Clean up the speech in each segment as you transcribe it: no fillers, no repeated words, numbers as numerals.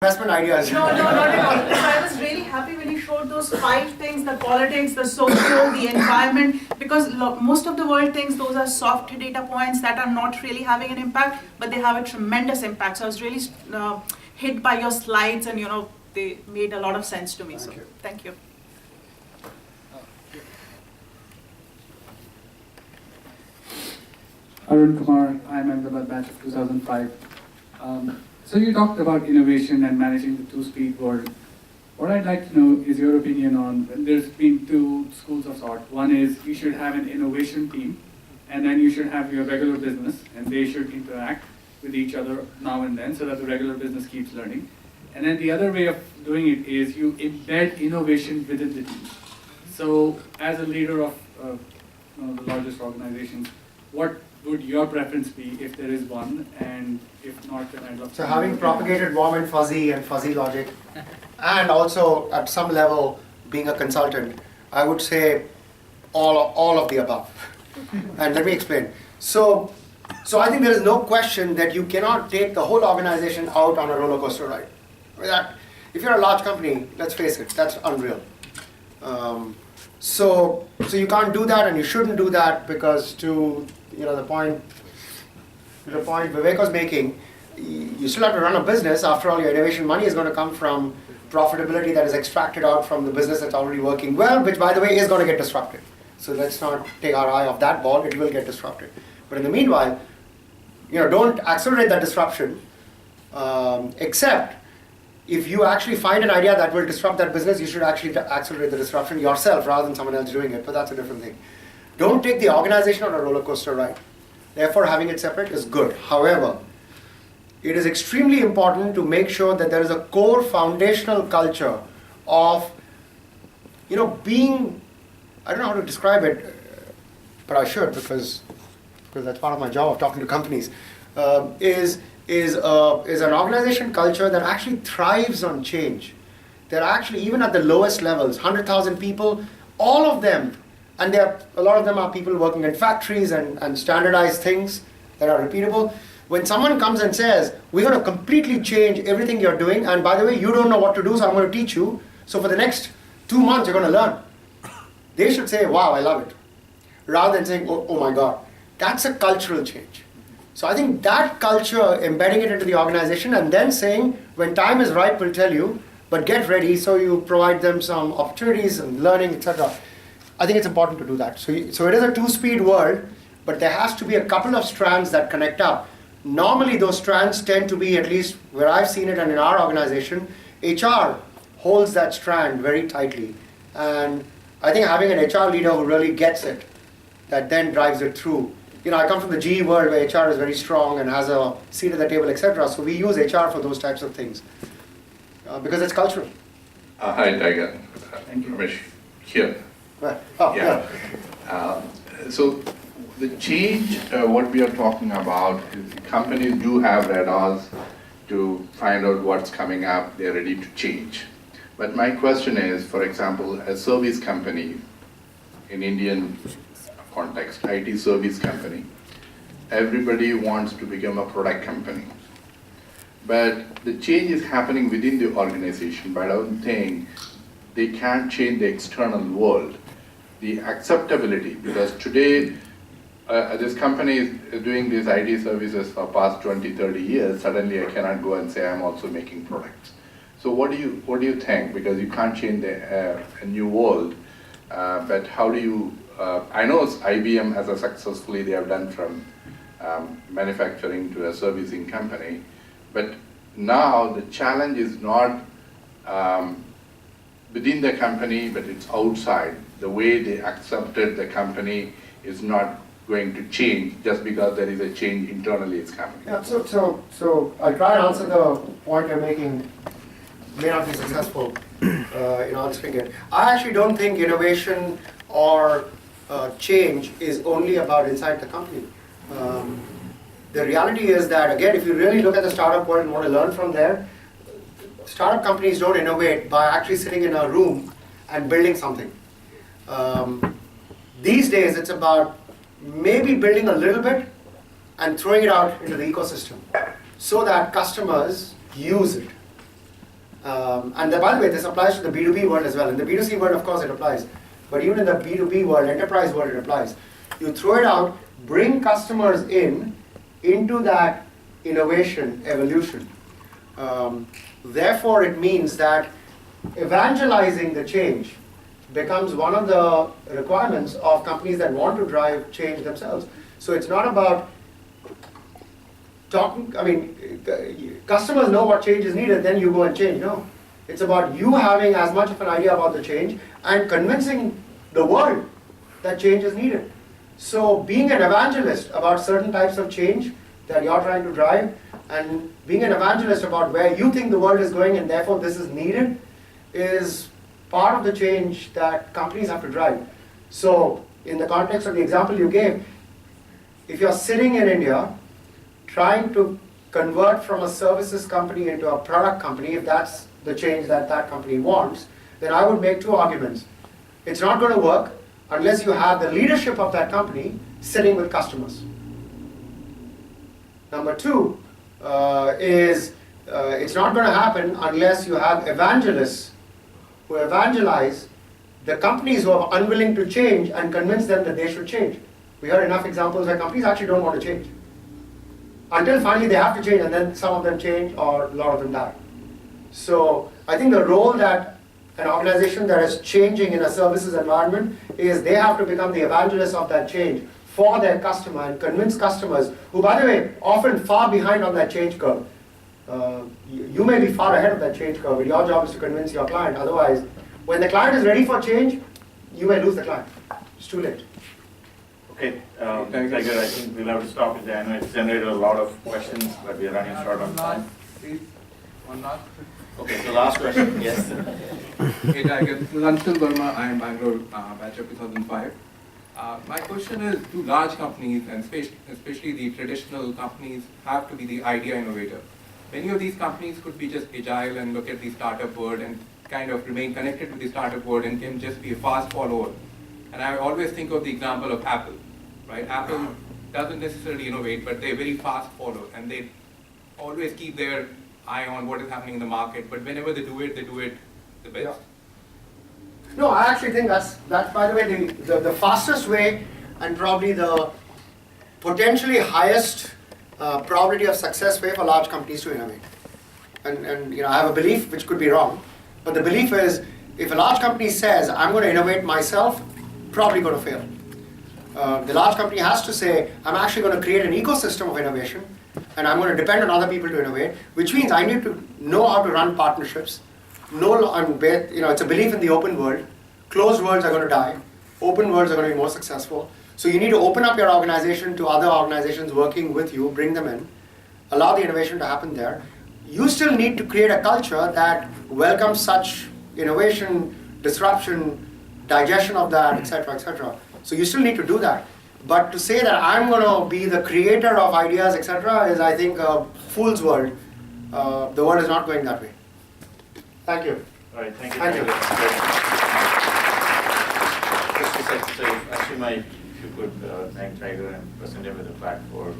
investment ideas. No, not at all. So I was really happy when you showed those 5 things, the politics, the social, the environment, because most of the world thinks those are soft data points that are not really having an impact, but they have a tremendous impact. So I was really hit by your slides, and they made a lot of sense to me. So thank you. Arun Kumar, I'm Ahmedabad batch of 2005. So you talked about innovation and managing the two-speed world. What I'd like to know is your opinion on, there's been 2 schools of thought. One is you should have an innovation team, and then you should have your regular business, and they should interact with each other now and then so that the regular business keeps learning. And then the other way of doing it is you embed innovation within the team. So as a leader of the largest organizations, what would your preference be if there is one, and if not, then I'd love to. So having propagated warm and fuzzy logic, and also at some level being a consultant, I would say all of the above. And let me explain. So I think there is no question that you cannot take the whole organization out on a roller coaster ride. If you're a large company, let's face it, that's unreal. So you can't do that, and you shouldn't do that, because to the point Vivek was making, you still have to run a business. After all, your innovation money is going to come from profitability that is extracted out from the business that's already working well, which, by the way, is going to get disrupted. So let's not take our eye off that ball. It will get disrupted. But in the meanwhile, don't accelerate that disruption, except if you actually find an idea that will disrupt that business, you should actually accelerate the disruption yourself rather than someone else doing it, but that's a different thing. Don't take the organization on a roller coaster ride. Therefore, having it separate is good. However, it is extremely important to make sure that there is a core foundational culture of, being, I don't know how to describe it, but I should, because that's part of my job of talking to companies, is an organization culture that actually thrives on change. They're actually, even at the lowest levels, 100,000 people, all of them, and a lot of them are people working in factories and standardized things that are repeatable. When someone comes and says, we're going to completely change everything you're doing, and by the way, you don't know what to do, so I'm going to teach you, so for the next 2 months you're going to learn. They should say, wow, I love it. Rather than saying, oh my God. That's a cultural change. So I think that culture, embedding it into the organization, and then saying, when time is right, we'll tell you, but get ready, so you provide them some opportunities and learning, etc. I think it's important to do that. So it is a 2-speed world, but there has to be a couple of strands that connect up. Normally those strands tend to be, at least where I've seen it and in our organization, HR holds that strand very tightly. And I think having an HR leader who really gets it, that then drives it through. I come from the GE world where HR is very strong and has a seat at the table, etc. So we use HR for those types of things because it's cultural. Hi, Tiger. Thank you. Ramesh here. Right. So the change, what we are talking about is companies do have radars to find out what's coming up. They're ready to change. But my question is, for example, a service company in Indian context, IT service company, everybody wants to become a product company. But the change is happening within the organization, but I don't think they can't change the external world. The acceptability, because today this company is doing these IT services for past 20, 30 years, suddenly I cannot go and say I'm also making products. So what do you think? Because you can't change a new world, but how do you, I know IBM has successfully, they have done from manufacturing to a servicing company, but now the challenge is not within the company, but it's outside. The way they accepted the company is not going to change just because there is a change internally is coming. Yeah, so I'll try and answer the point you're making. May not be successful in answering it. I actually don't think innovation or change is only about inside the company. The reality is that, again, if you really look at the startup world and want to learn from there, startup companies don't innovate by actually sitting in a room and building something. These days, it's about maybe building a little bit and throwing it out into the ecosystem so that customers use it. And by the way, this applies to the B2B world as well. In the B2C world, of course, it applies. But even in the B2B world, enterprise world, it applies. You throw it out, bring customers into that innovation evolution. Therefore, it means that evangelizing the change becomes one of the requirements of companies that want to drive change themselves. So it's not about talking, I mean, customers know what change is needed, then you go and change. No. It's about you having as much of an idea about the change and convincing the world that change is needed. So being an evangelist about certain types of change that you're trying to drive, and being an evangelist about where you think the world is going and therefore this is needed, is part of the change that companies have to drive. So in the context of the example you gave, if you're sitting in India trying to convert from a services company into a product company, if that's the change that that company wants, then I would make two arguments. It's not going to work unless you have the leadership of that company sitting with customers. Number two is it's not going to happen unless you have evangelists who evangelize the companies who are unwilling to change and convince them that they should change. We heard enough examples where companies actually don't want to change. Until finally they have to change, and then some of them change or a lot of them die. So I think the role that an organization that is changing in a services environment is they have to become the evangelists of that change for their customer and convince customers, who by the way, often far behind on that change curve. You may be far ahead of that change curve, but your job is to convince your client. Otherwise, when the client is ready for change, you may lose the client. It's too late. Okay, Tiger, I think we'll have to stop it there. I know it's generated a lot of questions, but we are running short on time. Please, one last. Okay, so last question, yes. Hey Tiger, this is Anshul Verma. I am Bangalore batch of 2005. My question is, do large companies, and especially the traditional companies, have to be the idea innovator? Many of these companies could be just agile and look at the startup world and kind of remain connected with the startup world and can just be a fast follower. And I always think of the example of Apple, right? Apple doesn't necessarily innovate, but they're very fast follower, and they always keep their eye on what is happening in the market. But whenever they do it the best. Yeah. No, I actually think that's by the way, the fastest way and probably the potentially highest probability of success way for large companies to innovate. And you know, I have a belief which could be wrong, but the belief is if a large company says, I'm going to innovate myself, probably going to fail. The large company has to say, I'm actually going to create an ecosystem of innovation, and I'm going to depend on other people to innovate, which means I need to know how to run partnerships. It's a belief in the open world. Closed worlds are going to die. Open worlds are going to be more successful. So you need to open up your organization to other organizations working with you, bring them in, allow the innovation to happen there. You still need to create a culture that welcomes such innovation, disruption, digestion of that, etc., etc. So you still need to do that. But to say that I'm going to be the creator of ideas, etc., is, I think, a fool's world. The world is not going that way. Thank you. All right, thank you. Thank you. Just a second, so actually, if you could thank Tiger and present him with a plaque for.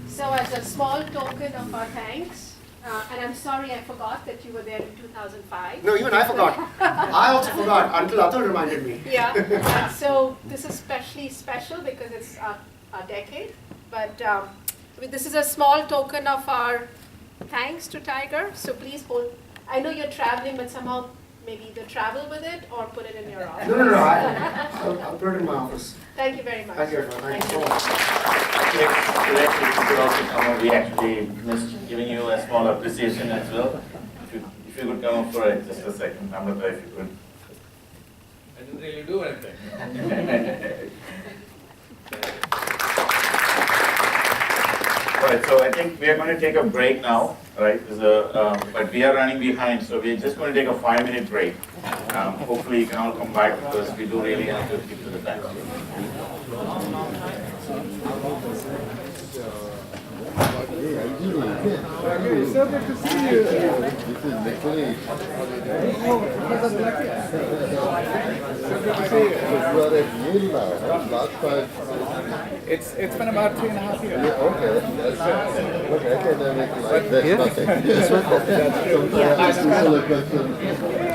So as a small token of our thanks, and I'm sorry I forgot that you were there in 2005. No, even I forgot. I also forgot until Atul reminded me. Yeah, so this is especially special because it's a decade, but this is a small token of our thanks to Tiger, so please hold. I know you're traveling, but somehow maybe either travel with it or put it in your office. No. I'll put it in my office. Thank you very much. Thank you, thank you so much. Could also come up, we actually missed giving you a small appreciation as well. If you could come up for just a second, Namrata, if you could. I didn't really do anything. All right, so I think we are going to take a break now, right? But we are running behind, so we're just going to take a 5-minute break. Hopefully you can all come back because we do really have to keep to the time. So good to see you. This is Nicholas. So good to see you. You are at Yale now, huh? Last time. It's been about 3.5 years. Okay, that's it. Okay, I thought they were making like this. Okay. This one? Yeah. Just a question.